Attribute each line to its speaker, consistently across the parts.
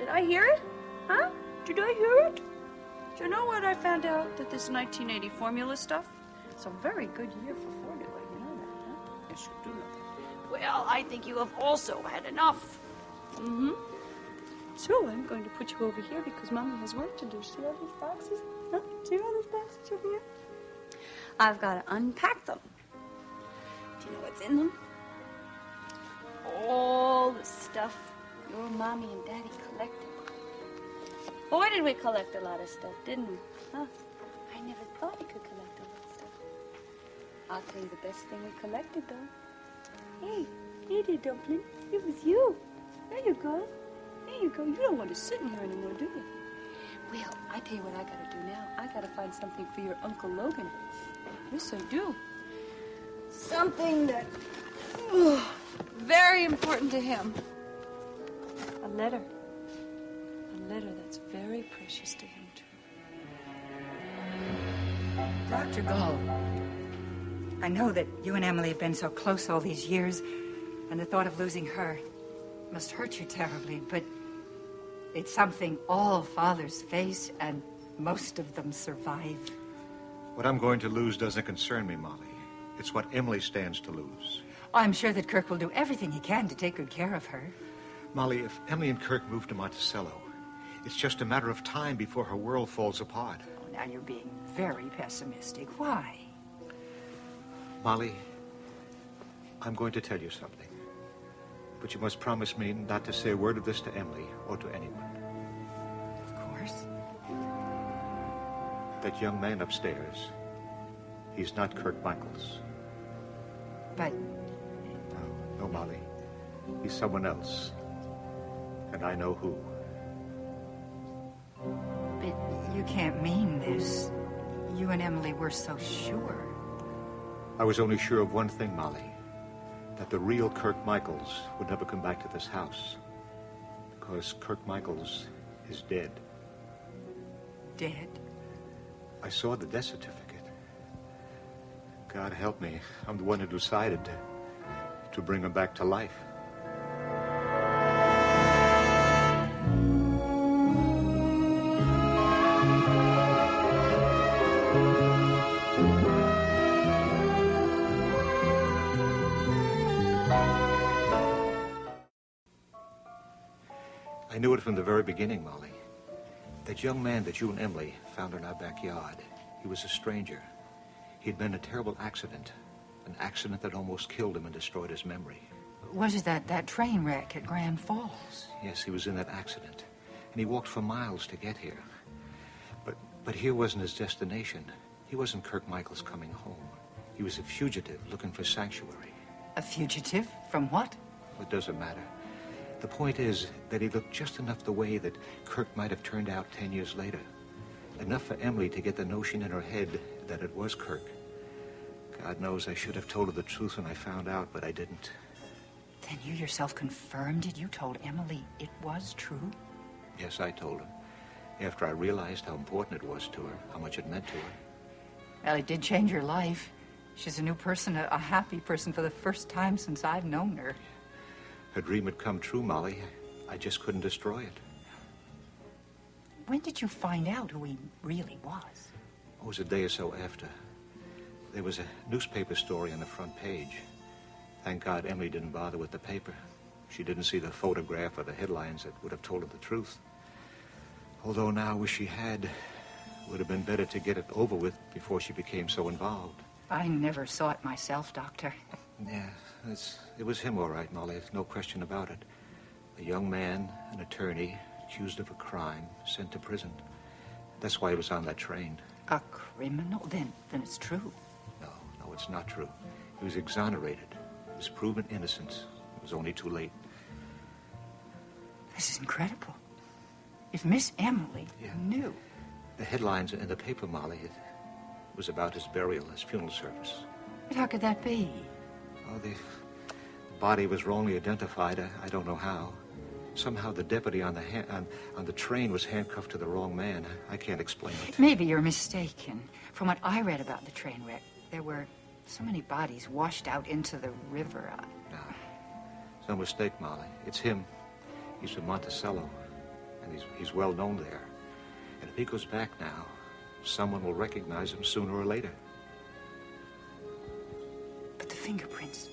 Speaker 1: I hear it? Huh? Did I hear it? Do you know what I found out? That this 1980 formula stuff, it's a very good year for formula. You know that, huh? Yes, you do know that. Well, I think you have also had enough. Mm-hmm. So I'm going to put you over here because Mommy has work to do. See all these boxes? Huh? See all those boxes over here? I've got to unpack them. Do you know what's in them? All the stuff your Mommy and Daddy collected. Boy, did we collect a lot of stuff, didn't we? Huh? I never thought we could collect all that stuff. I'll tell you the best thing we collected, though. Hey there, Dumpling. It was you. There you go. There you go. You don't want to sit in here anymore, do you? Well, I tell you what I gotta do now. I gotta find something for your Uncle Logan. Yes, I do. Something that... very important to him. A letter. A letter that's very precious to him, too.
Speaker 2: Dr. Gault, I know that you and Emily have been so close all these years, and the thought of losing her must hurt you terribly, but it's something all fathers face, and most of them survive.
Speaker 3: What I'm going to lose doesn't concern me, Molly. It's what Emily stands to lose.
Speaker 2: I'm sure that Kirk will do everything he can to take good care of her.
Speaker 3: Molly, if Emily and Kirk move to Monticello, it's just a matter of time before her world falls apart.
Speaker 2: Oh, now you're being very pessimistic. Why?
Speaker 3: Molly, I'm going to tell you something. But you must promise me not to say a word of this to Emily or to anyone.
Speaker 2: Of course.
Speaker 3: That young man upstairs, he's not Kirk Michaels.
Speaker 2: But...
Speaker 3: No, Molly. He's someone else. And I know who.
Speaker 2: But you can't mean this. You and Emily were so sure.
Speaker 3: I was only sure of one thing, Molly. That the real Kirk Michaels would never come back to this house. Because Kirk Michaels is dead.
Speaker 2: Dead?
Speaker 3: I saw the death certificate. God help me. I'm the one who decided to bring him back to life. I knew it from the very beginning, Molly. That young man that you and Emily found in our backyard, he was a stranger. He'd been in a terrible accident. An accident that almost killed him and destroyed his memory.
Speaker 2: Was it that train wreck at Grand Falls?
Speaker 3: Yes, he was in that accident. And he walked for miles to get here. But here wasn't his destination. He wasn't Kirk Michaels coming home. He was a fugitive looking for sanctuary.
Speaker 2: A fugitive? From what?
Speaker 3: It doesn't matter. The point is that he looked just enough the way that Kirk might have turned out 10 years later. Enough for Emily to get the notion in her head that it was Kirk. God knows I should have told her the truth when I found out, but I didn't.
Speaker 2: Then you yourself confirmed it? You told Emily it was true?
Speaker 3: Yes, I told her. After I realized how important it was to her, how much it meant to her.
Speaker 2: Well, it did change her life. She's a new person, a happy person for the first time since I've known her.
Speaker 3: Her dream had come true, Molly. I just couldn't destroy it.
Speaker 2: When did you find out who he really was?
Speaker 3: It was a day or so after. There was a newspaper story on the front page. Thank God Emily didn't bother with the paper. She didn't see the photograph or the headlines that would have told her the truth. Although now I wish she had. It would have been better to get it over with before she became so involved.
Speaker 2: I never saw it myself, Doctor.
Speaker 3: Yeah, it was him, all right, Molly. There's no question about it. A young man, an attorney, accused of a crime, sent to prison. That's why he was on that train.
Speaker 2: A criminal? Then it's true.
Speaker 3: No, it's not true. He was exonerated. He was proven innocent. It was only too late.
Speaker 2: This is incredible. If Miss Emily knew.
Speaker 3: The headlines in the paper, Molly, it was about his burial, his funeral service.
Speaker 2: But how could that be?
Speaker 3: Oh, the body was wrongly identified. I don't know how. Somehow the deputy on the train was handcuffed to the wrong man. I can't explain it.
Speaker 2: Maybe you're mistaken. From what I read about the train wreck, there were so many bodies washed out into the river.
Speaker 3: No, it's no mistake, Molly. It's him. He's from Monticello. and he's well known there. And if he goes back now, someone will recognize him sooner or later.
Speaker 2: But the fingerprints.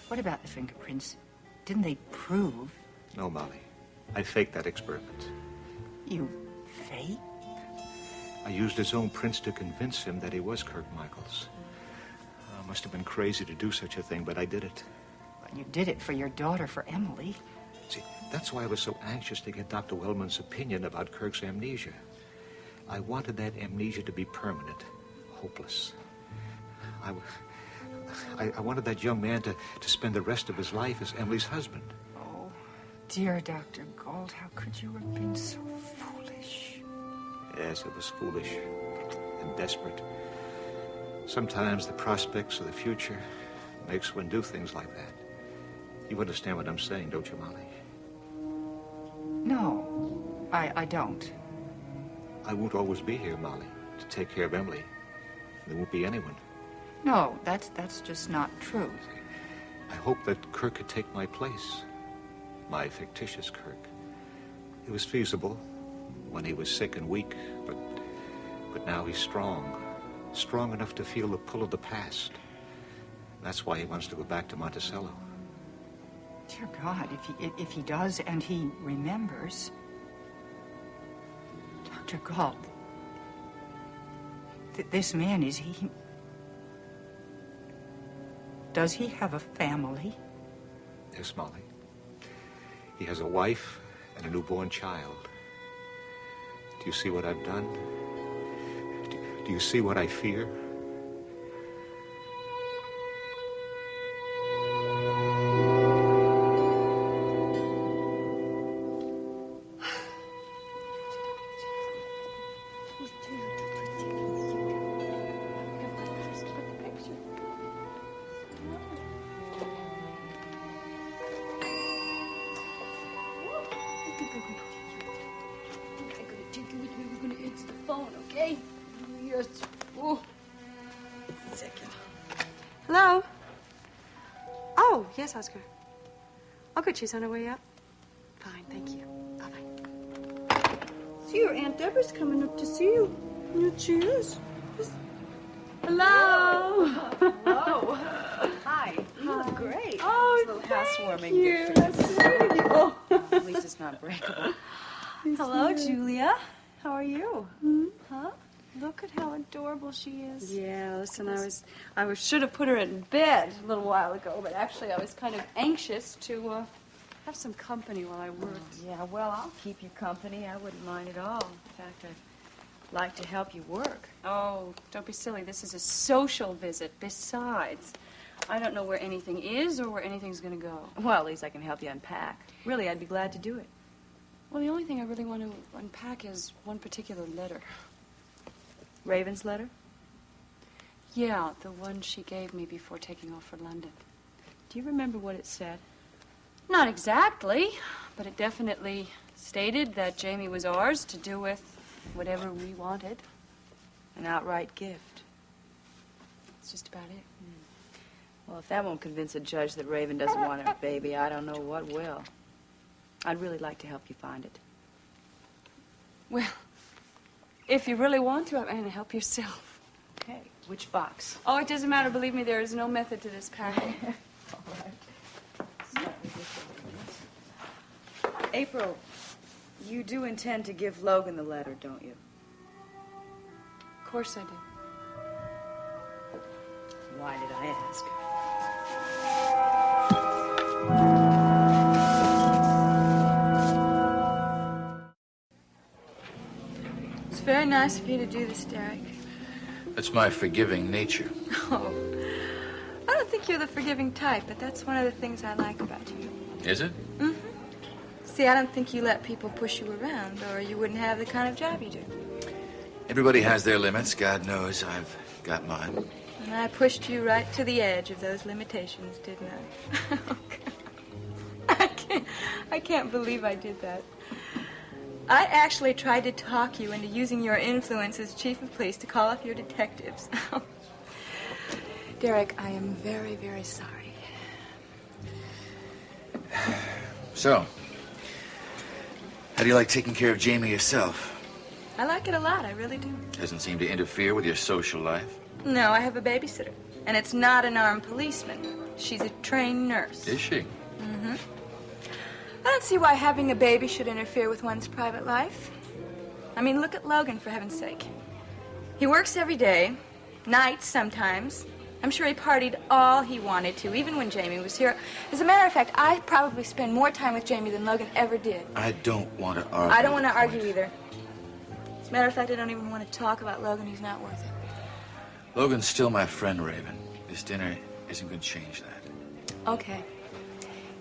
Speaker 2: What about the fingerprints? Didn't they prove?
Speaker 3: No, Molly. I faked that experiment.
Speaker 2: You fake?
Speaker 3: I used his own prints to convince him that he was Kirk Michaels. I must have been crazy to do such a thing, but I did it.
Speaker 2: Well, you did it for your daughter, for Emily.
Speaker 3: See, that's why I was so anxious to get Dr. Wellman's opinion about Kirk's amnesia. I wanted that amnesia to be permanent, hopeless. I wanted that young man to spend the rest of his life as Emily's husband.
Speaker 2: Oh, dear Dr. Gault, how could you have been so foolish?
Speaker 3: Yes, it was foolish and desperate. Sometimes the prospects of the future makes one do things like that. You understand what I'm saying, don't you, Molly?
Speaker 2: No, I don't.
Speaker 3: I won't always be here, Molly, to take care of Emily. There won't be anyone.
Speaker 2: No, that's just not true.
Speaker 3: I hope that Kirk could take my place. My fictitious Kirk. It was feasible when he was sick and weak, but now he's strong. Strong enough to feel the pull of the past. That's why he wants to go back to Monticello.
Speaker 2: Dear God, if he does and he remembers... Dr. Gault, this man, is he... Does he have a family?
Speaker 3: Yes, Molly. He has a wife and a newborn child. Do you see what I've done? Do you see what I fear?
Speaker 4: Hello? Oh, yes, Oscar. Oh, good. She's on her way up. Fine, thank you. Bye-bye. See, your Aunt Deborah's coming up to see you. Here she is. Hello.
Speaker 5: Hello. Hi. You look great.
Speaker 4: Oh,
Speaker 5: it's a little housewarming.
Speaker 4: you. That's sweet of you. Oh.
Speaker 5: At least it's not breakable. Hello, Julia. How are you? Huh? Look at how adorable she is.
Speaker 4: Yeah, listen, I should have put her in bed a little while ago, but actually I was kind of anxious to have some company while I worked.
Speaker 5: Yeah, well, I'll keep you company. I wouldn't mind at all. In fact, I'd like to help you work.
Speaker 4: Oh, don't be silly. This is a social visit. Besides, I don't know where anything is or where anything's going to go.
Speaker 5: Well, at least I can help you unpack. Really, I'd be glad to do it.
Speaker 4: Well, the only thing I really want to unpack is one particular letter.
Speaker 5: Raven's letter?
Speaker 4: Yeah, the one she gave me before taking off for London.
Speaker 5: Do you remember what it said?
Speaker 4: Not exactly, but it definitely stated that Jamie was ours to do with whatever we wanted.
Speaker 5: An outright gift.
Speaker 4: That's just about it.
Speaker 5: Well, if that won't convince a judge that Raven doesn't want her baby, I don't know what will. I'd really like to help you find it.
Speaker 4: Well, if you really want to, I'm going to help yourself.
Speaker 5: Okay, which box?
Speaker 4: Oh, it doesn't matter. Believe me, there is no method to this packing.
Speaker 5: All right. April, you do intend to give Logan the letter, don't you?
Speaker 4: Of course I do.
Speaker 5: Why did I ask?
Speaker 6: It's very nice of you to do this, Derek.
Speaker 7: That's my forgiving nature.
Speaker 6: Oh, I don't think you're the forgiving type, but that's one of the things I like about you.
Speaker 7: Is it?
Speaker 6: Mm-hmm. See, I don't think you let people push you around, or you wouldn't have the kind of job you do.
Speaker 7: Everybody has their limits. God knows I've got mine.
Speaker 6: And I pushed you right to the edge of those limitations, didn't I? Oh, I can't believe I did that. I actually tried to talk you into using your influence as chief of police to call off your detectives. Derek, I am very, very sorry.
Speaker 7: So, How do you like taking care of Jamie yourself?
Speaker 6: I like it a lot, I really do.
Speaker 7: Doesn't seem to interfere with your social life.
Speaker 6: No, I have a babysitter. And it's not an armed policeman. She's a trained nurse.
Speaker 7: Is she?
Speaker 6: Mm-hmm. I don't see why having a baby should interfere with one's private life. I mean, look at Logan, for heaven's sake. He works every day, nights sometimes. I'm sure he partied all he wanted to, even when Jamie was here. As a matter of fact, I probably spend more time with Jamie than Logan ever did.
Speaker 7: I don't want to argue.
Speaker 6: I don't want to argue either. As a matter of fact, I don't even want to talk about Logan. He's not worth it.
Speaker 7: Logan's still my friend, Raven. This dinner isn't going to change that.
Speaker 6: Okay.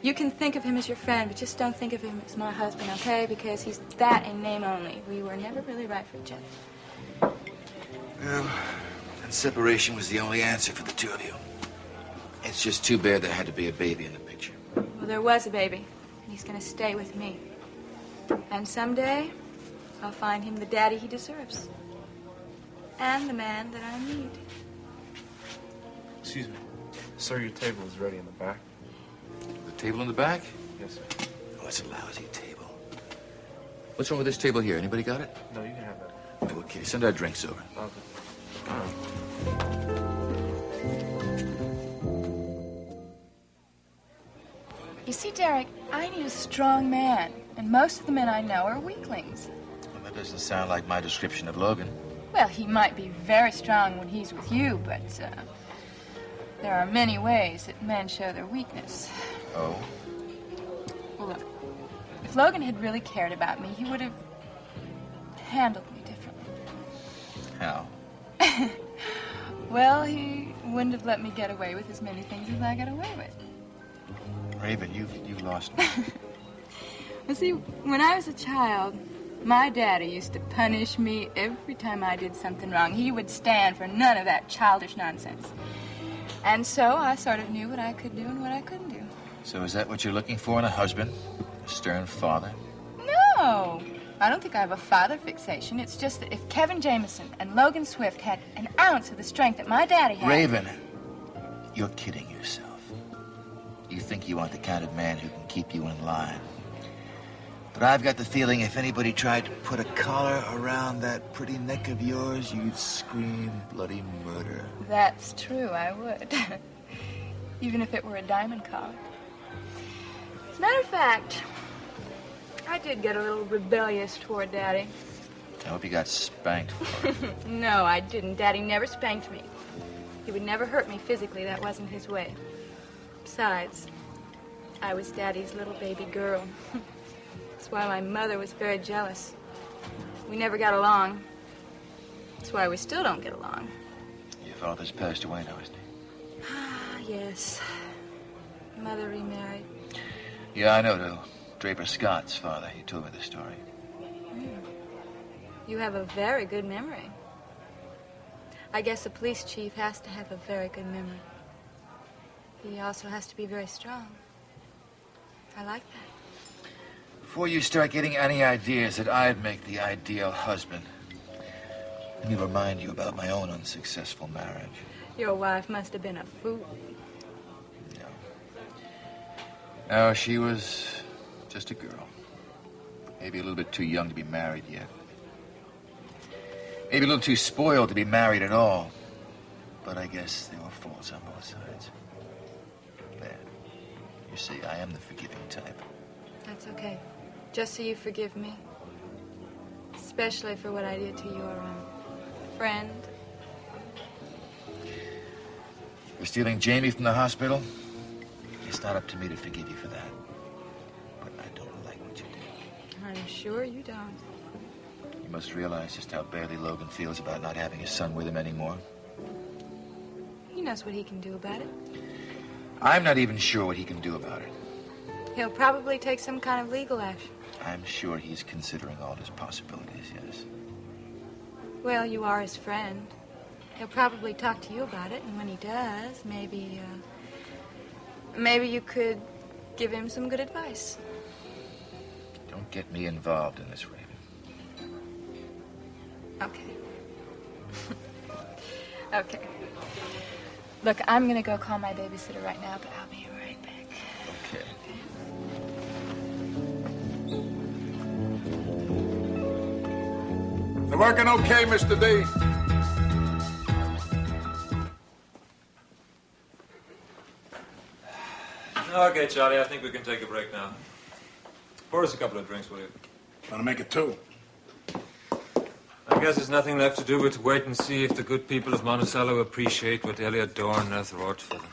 Speaker 6: You can think of him as your friend, but just don't think of him as my husband, okay? Because he's that in name only. We were never really right for each other.
Speaker 7: Well, and separation was the only answer for the two of you. It's just too bad there had to be a baby in the picture.
Speaker 6: Well, there was a baby, and he's going to stay with me. And someday, I'll find him the daddy he deserves. And the man that I need.
Speaker 8: Excuse me. Sir, your table is ready in the back.
Speaker 7: The table in the back?
Speaker 8: Yes, sir.
Speaker 7: Oh, it's a lousy table. What's wrong with this table here? Anybody got it?
Speaker 8: No, you can have that.
Speaker 7: Okay, send our drinks over.
Speaker 8: Okay.
Speaker 5: You see, Derek, I need a strong man, and most of the men I know are weaklings.
Speaker 7: Well, that doesn't sound like my description of Logan.
Speaker 5: Well, he might be very strong when he's with you, but there are many ways that men show their weakness.
Speaker 7: Oh?
Speaker 5: Well, look, if Logan had really cared about me, he would have handled me differently.
Speaker 7: How?
Speaker 5: Well, he wouldn't have let me get away with as many things as I got away with.
Speaker 7: Raven, you've lost me.
Speaker 5: Well, see, when I was a child, my daddy used to punish me every time I did something wrong. He would stand for none of that childish nonsense. And so I sort of knew what I could do and what I couldn't do.
Speaker 7: So is that what you're looking for in a husband? A stern father?
Speaker 5: No, I don't think I have a father fixation. It's just that if Kevin Jameson and Logan Swift had an ounce of the strength that my daddy had...
Speaker 7: Raven, you're kidding yourself. You think you aren't the kind of man who can keep you in line. But I've got the feeling if anybody tried to put a collar around that pretty neck of yours, you'd scream bloody murder.
Speaker 5: That's true, I would. Even if it were a diamond collar. As a matter of fact, I did get a little rebellious toward Daddy.
Speaker 7: I hope you got spanked for it.
Speaker 5: No, I didn't. Daddy never spanked me. He would never hurt me physically. That wasn't his way. Besides, I was Daddy's little baby girl. That's why my mother was very jealous. We never got along. That's why we still don't get along.
Speaker 7: Your father's passed away now, isn't he?
Speaker 5: Ah, yes. Mother remarried.
Speaker 7: Yeah, I know, too. Draper Scott's father. He told me the story.
Speaker 5: You have a very good memory. I guess a police chief has to have a very good memory. He also has to be very strong. I like that.
Speaker 7: Before you start getting any ideas that I'd make the ideal husband, let me remind you about my own unsuccessful marriage.
Speaker 5: Your wife must have been a fool.
Speaker 7: No, she was just a girl. Maybe a little bit too young to be married yet. Maybe a little too spoiled to be married at all. But I guess there were faults on both sides. There. You see, I am the forgiving type.
Speaker 5: That's okay. Just so you forgive me. Especially for what I did to your friend.
Speaker 7: For stealing Jamie from the hospital? It's not up to me to forgive you for that. But I don't like what you did.
Speaker 5: I'm sure you don't.
Speaker 7: You must realize just how badly Logan feels about not having his son with him anymore.
Speaker 5: He knows what he can do about it.
Speaker 7: I'm not even sure what he can do about it.
Speaker 5: He'll probably take some kind of legal action.
Speaker 7: I'm sure he's considering all his possibilities, yes.
Speaker 5: Well, you are his friend. He'll probably talk to you about it, and when he does, maybe you could give him some good advice.
Speaker 7: Don't get me involved in this, Raven.
Speaker 5: Okay. Okay. Look, I'm gonna go call my babysitter right now, but I'll be right back.
Speaker 7: Okay.
Speaker 9: working okay, Mr. D?
Speaker 10: Okay, Charlie, I think we can take a break now. Pour us a couple of drinks, will you?
Speaker 9: Want to make it 2?
Speaker 10: I guess there's nothing left to do but to wait and see if the good people of Monticello appreciate what Elliot Dorn has wrought for them.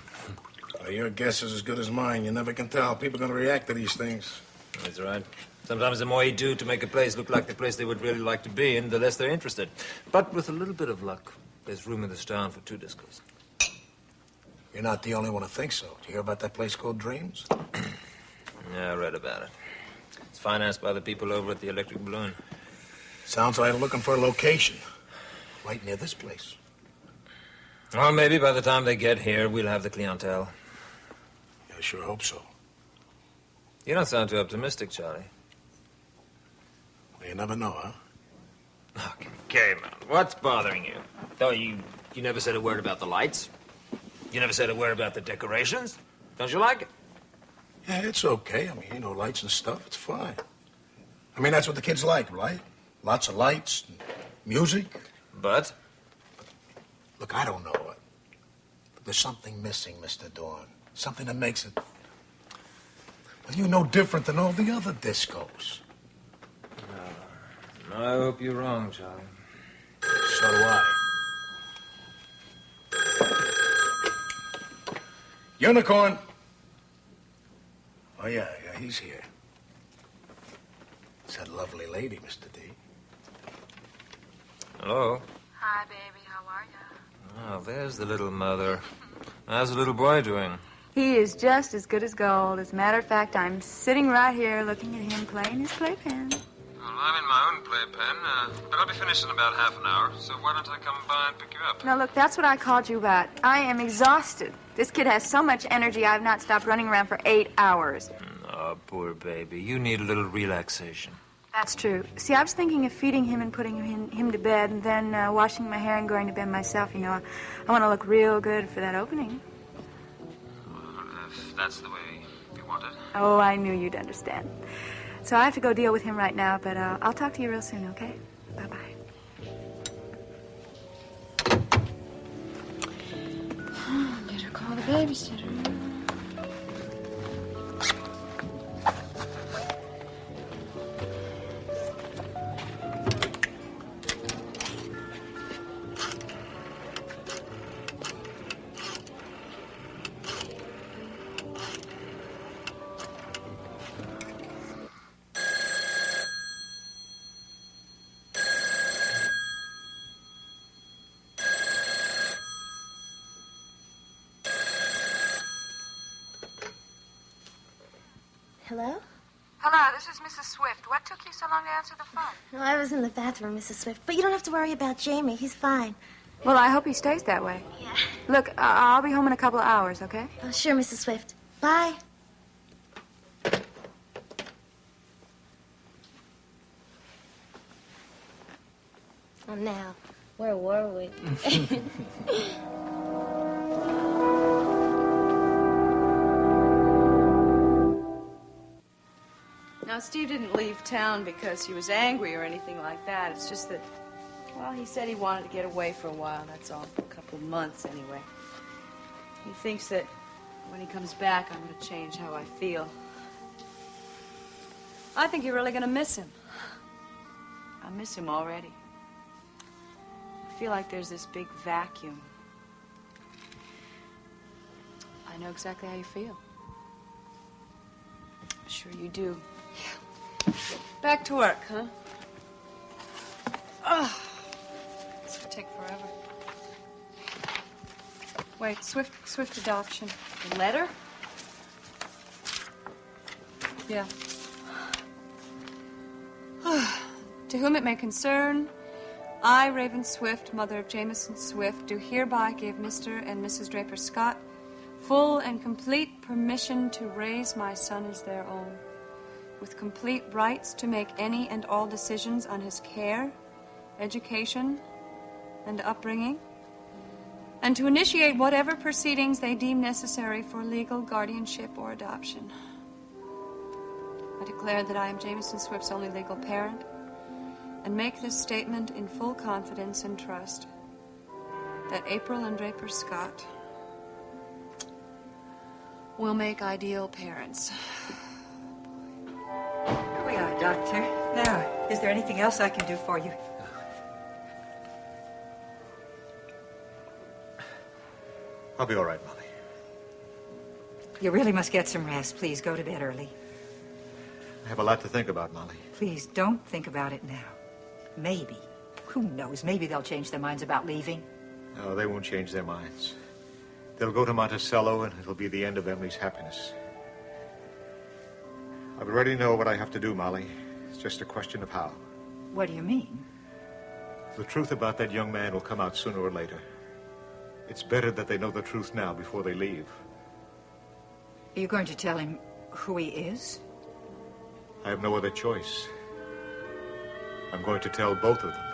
Speaker 9: Well, your guess is as good as mine. You never can tell how people are going to react to these things.
Speaker 10: That's right. Sometimes the more you do to make a place look like the place they would really like to be in, the less they're interested. But with a little bit of luck, there's room in this town for 2 discos.
Speaker 9: You're not the only one who thinks so. Did you hear about that place called Dreams?
Speaker 10: Yeah, I read about it. It's financed by the people over at the Electric Balloon.
Speaker 9: Sounds like they're looking for a location. Right near this place.
Speaker 10: Well, maybe by the time they get here, we'll have the clientele.
Speaker 9: I sure hope so.
Speaker 10: You don't sound too optimistic, Charlie.
Speaker 9: Well, you never know, huh?
Speaker 10: Okay, man. What's bothering you? Oh, you never said a word about the lights? You never said a word about the decorations? Don't you like it?
Speaker 9: Yeah, it's okay. I mean, you know, lights and stuff, it's fine. I mean, that's what the kids like, right? Lots of lights, and music.
Speaker 10: But?
Speaker 9: Look, I don't know it. But there's something missing, Mr. Dorn. Something that makes it... Well, you know, different than all the other discos.
Speaker 10: No, I hope you're wrong, Charlie.
Speaker 9: So do I. Unicorn! Oh, yeah, he's here. It's that lovely lady, Mr. D.
Speaker 10: Hello?
Speaker 5: Hi, baby. How are you?
Speaker 10: Oh, there's the little mother. How's the little boy doing?
Speaker 5: He is just as good as gold. As a matter of fact, I'm sitting right here looking at him playing his playpen.
Speaker 10: Well, I'm in my own playpen, but I'll be finished in about half an hour, so why don't I come by and pick you up?
Speaker 5: Now, look, that's what I called you about. I am exhausted. This kid has so much energy, I've not stopped running around for 8 hours.
Speaker 10: Oh, poor baby. You need a little relaxation.
Speaker 5: That's true. See, I was thinking of feeding him and putting him to bed and then washing my hair and going to bed myself. You know, I want to look real good for that opening.
Speaker 10: Well, if that's the way you want it.
Speaker 5: Oh, I knew you'd understand. So I have to go deal with him right now, but I'll talk to you real soon, okay? Bye-bye. Better call the babysitter.
Speaker 11: Hello?
Speaker 5: Hello, this is Mrs. Swift. What took you so long to answer the phone?
Speaker 11: No, I was in the bathroom, Mrs. Swift. But you don't have to worry about Jamie. He's fine.
Speaker 5: Well, I hope he stays that way.
Speaker 11: Yeah.
Speaker 5: Look, I'll be home in a couple of hours, okay?
Speaker 11: Oh, sure, Mrs. Swift. Bye. Oh, now, where were we?
Speaker 1: Now, Steve didn't leave town because he was angry or anything like that. It's just that, well, he said he wanted to get away for a while, that's all. For a couple of months, anyway. He thinks that when he comes back, I'm going to change how I feel. I think you're really going to miss him. I miss him already. I feel like there's this big vacuum. I know exactly how you feel. I'm sure you do. Back to work, huh? Oh, this will take forever. Wait, Swift adoption. A letter? Yeah. To whom it may concern, I, Raven Swift, mother of Jameson Swift, do hereby give Mr. and Mrs. Draper Scott full and complete permission to raise my son as their own, with complete rights to make any and all decisions on his care, education, and upbringing, and to initiate whatever proceedings they deem necessary for legal guardianship or adoption. I declare that I am Jameson Swift's only legal parent,
Speaker 4: and make this statement in full confidence and trust that April and Draper Scott will make ideal parents.
Speaker 2: Here we are, Doctor. Now, is there anything else I can do for you?
Speaker 3: I'll be all right, Molly.
Speaker 2: You really must get some rest. Please, go to bed early.
Speaker 3: I have a lot to think about, Molly.
Speaker 2: Please, don't think about it now. Maybe. Who knows? Maybe they'll change their minds about leaving.
Speaker 3: No, they won't change their minds. They'll go to Monticello, and it'll be the end of Emily's happiness. I already know what I have to do, Molly. It's just a question of how.
Speaker 2: What do you mean?
Speaker 3: The truth about that young man will come out sooner or later. It's better that they know the truth now before they leave.
Speaker 2: Are you going to tell him who he is?
Speaker 3: I have no other choice. I'm going to tell both of them.